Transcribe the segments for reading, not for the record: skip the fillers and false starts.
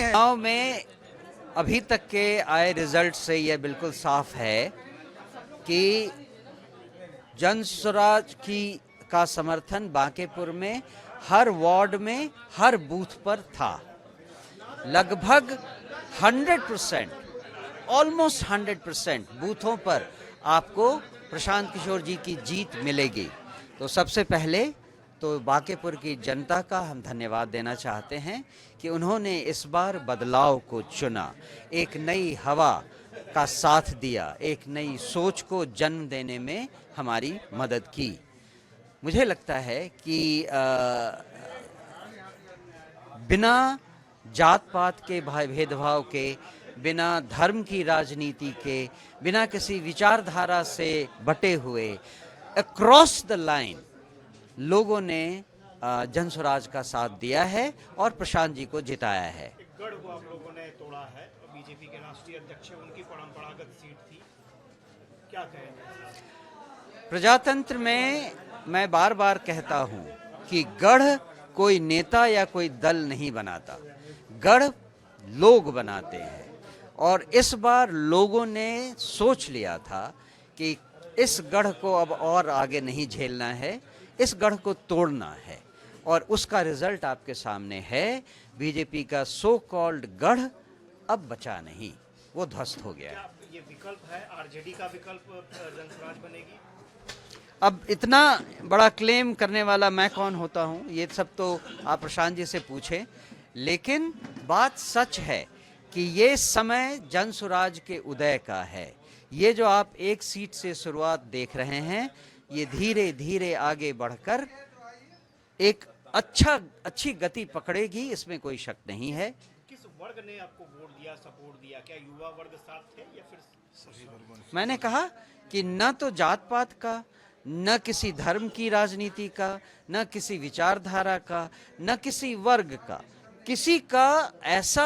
चुनाव में अभी तक के आए रिजल्ट से यह बिल्कुल साफ है कि जनसुराज का समर्थन बांकेपुर में हर वार्ड में हर बूथ पर था। लगभग 100%, ऑलमोस्ट 100% बूथों पर आपको प्रशांत किशोर जी की जीत मिलेगी। तो सबसे पहले तो बांकेपुर की जनता का हम धन्यवाद देना चाहते हैं कि उन्होंने इस बार बदलाव को चुना, एक नई हवा का साथ दिया, एक नई सोच को जन्म देने में हमारी मदद की। मुझे लगता है कि बिना जात पात के भेदभाव के, बिना धर्म की राजनीति के, बिना किसी विचारधारा से बटे हुए अक्रॉस द लाइन लोगों ने जनसुराज का साथ दिया है और प्रशांत जी को जिताया है। गढ़ को आप लोगों ने तोड़ा है, बीजेपी के राष्ट्रीय अध्यक्ष उनकी परंपरागत सीट थी, क्या कहेंगे? प्रजातंत्र में मैं बार बार कहता हूं कि गढ़ कोई नेता या कोई दल नहीं बनाता, गढ़ लोग बनाते हैं। और इस बार लोगों ने सोच लिया था कि इस गढ़ को अब और आगे नहीं झेलना है, इस गढ़ को तोड़ना है, और उसका रिजल्ट आपके सामने है। बीजेपी का सो कॉल्ड गढ़ अब बचा नहीं, वो ध्वस्त हो गया है। ये विकल्प है, आरजेडी का विकल्प जनसुराज बनेगी? अब इतना बड़ा क्लेम करने वाला मैं कौन होता हूँ, ये सब तो आप प्रशांत जी से पूछें। लेकिन बात सच है कि ये समय जनसुराज के उदय का है। ये जो आप एक सीट से शुरुआत देख रहे हैं, ये धीरे धीरे आगे बढ़कर एक अच्छी गति पकड़ेगी, इसमें कोई शक नहीं है। किस वर्ग ने आपको वोट दिया, सपोर्ट दिया? क्या युवा वर्ग साथ थे या फिर सभी वर्गों ने? मैंने कहा कि न तो जात पात का, न किसी धर्म की राजनीति का, न किसी विचारधारा का, न किसी वर्ग का, किसी का ऐसा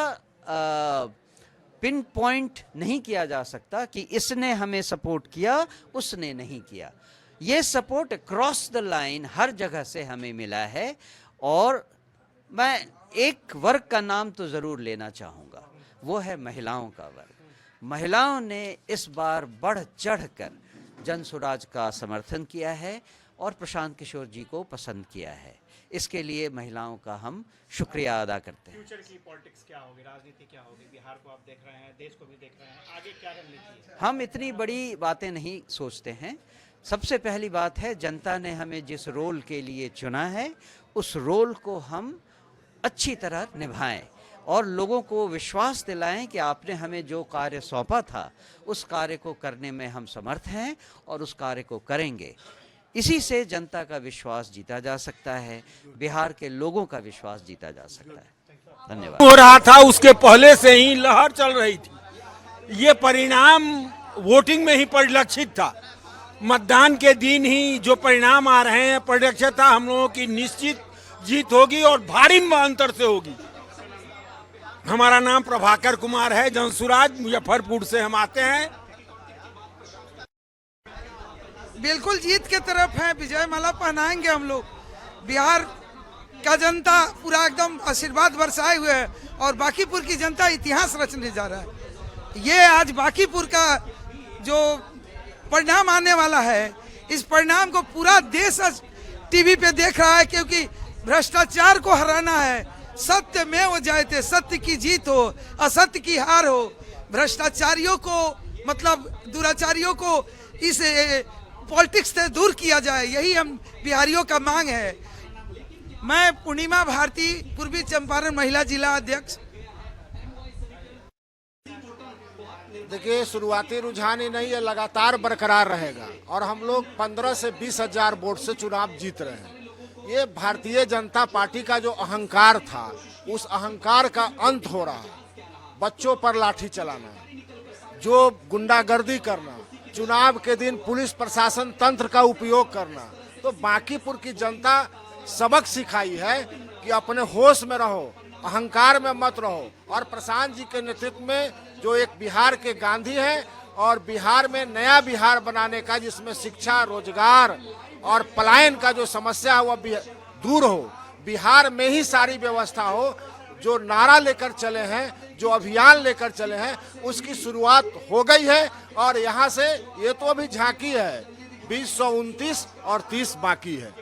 पिन पॉइंट नहीं किया जा सकता कि इसने हमें सपोर्ट किया, उसने नहीं किया। ये सपोर्ट क्रॉस द लाइन हर जगह से हमें मिला है। और मैं एक वर्ग का नाम तो ज़रूर लेना चाहूँगा, वो है महिलाओं का वर्ग। महिलाओं ने इस बार बढ़ चढ़ कर जनसुराज का समर्थन किया है और प्रशांत किशोर जी को पसंद किया है। इसके लिए महिलाओं का हम शुक्रिया अदा करते हैं। फ्यूचर की पॉलिटिक्स क्या होगी, राजनीति क्या होगी? बिहार को आप देख रहे हैं, देश को भी देख रहे हैं, आगे क्या रणनीति है? हम इतनी बड़ी बातें नहीं सोचते हैं। सबसे पहली बात है, जनता ने हमें जिस रोल के लिए चुना है, उस रोल को हम अच्छी तरह निभाएं और लोगों को विश्वास दिलाएं कि आपने हमें जो कार्य सौंपा था, उस कार्य को करने में हम समर्थ हैं और उस कार्य को करेंगे। इसी से जनता का विश्वास जीता जा सकता है, बिहार के लोगों का विश्वास जीता जा सकता है। धन्यवाद। हो रहा था, उसके पहले से ही लहर चल रही थी। ये परिणाम वोटिंग में ही परिलक्षित था। मतदान के दिन ही जो परिणाम आ रहे हैं, परिलक्षित था हम लोगों की निश्चित जीत होगी और भारी अंतर से होगी। हमारा नाम प्रभाकर कुमार है, जनसुराज, मुजफ्फरपुर से हम आते हैं। बिल्कुल जीत के तरफ है, विजय माला पहनाएंगे हम लोग। बिहार का जनता पूरा एकदम आशीर्वाद बरसाए हुए है और बांकीपुर की जनता इतिहास रचने जा रहा है। ये आज बांकीपुर का जो परिणाम आने वाला है, इस परिणाम को पूरा देश आज टीवी पे देख रहा है, क्योंकि भ्रष्टाचार को हराना है। सत्य में वो जयते, सत्य की जीत हो, असत्य की हार हो। भ्रष्टाचारियों को मतलब दुराचारियों को इस पॉलिटिक्स से दूर किया जाए, यही हम बिहारियों का मांग है। मैं पूर्णिमा भारती, पूर्वी चंपारण महिला जिला अध्यक्ष। देखिए, शुरुआती रुझान ही नहीं है, लगातार बरकरार रहेगा और हम लोग 15 से 20 हजार वोट से चुनाव जीत रहे हैं। ये भारतीय जनता पार्टी का जो अहंकार था, उस अहंकार का अंत हो रहा है। बच्चों पर लाठी चलाना, जो गुंडागर्दी करना, चुनाव के दिन पुलिस प्रशासन तंत्र का उपयोग करना, तो बांकीपुर की जनता सबक सिखाई है कि अपने होश में रहो, अहंकार में मत रहो। और प्रशांत जी के नेतृत्व में जो एक बिहार के गांधी हैं और बिहार में नया बिहार बनाने का, जिसमें शिक्षा, रोजगार और पलायन का जो समस्या है वह दूर हो, बिहार में ही सारी व्यवस्था हो, जो नारा लेकर चले हैं, जो अभियान लेकर चले हैं, उसकी शुरुआत हो गई है। और यहाँ से ये तो अभी झांकी है, 2029 और 30 बाकी है।